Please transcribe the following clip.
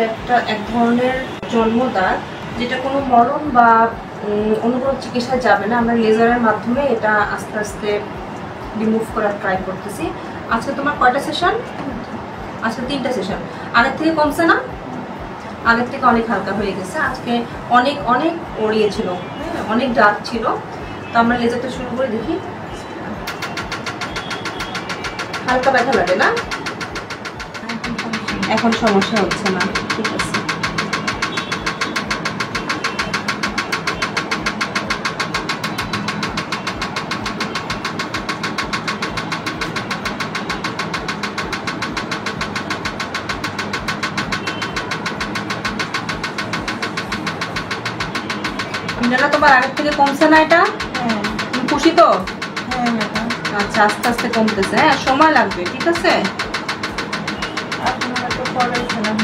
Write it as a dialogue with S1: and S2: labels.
S1: এটা এক ধরনের জন্মদাগ, যেটা কোনো মলম বা অন্য কোনো চিকিৎসায় যাবে না। আমরা লেজারের মাধ্যমে এটা আস্তে আস্তে রিমুভ করার ট্রাই করতেছি। আজকে তোমার কয়টা সেশন? আজকে 3টা সেশন। আগের থেকে কমছে না? আগের থেকে অনেক হালকা হয়ে গেছে। আজকে অনেক অনেক ওড়িয়েছিল, হ্যাঁ, অনেক ডার্ক ছিল। তো আমরা লেজারটা শুরু করে দেখি। হালকা ব্যথা লাগে না? এখন সমস্যা হচ্ছে না, ঠিক আছে। মিনারা, তোমার আগের থেকে কমছে না এটা?
S2: হ্যাঁ।
S1: তুমি খুশি তো?
S2: হ্যাঁ ম্যাডাম।
S1: আচ্ছা, আস্তে আস্তে কমতেছে। হ্যাঁ, সময় লাগবে, ঠিক আছে।
S2: আপনারা তো করাইছিলেন।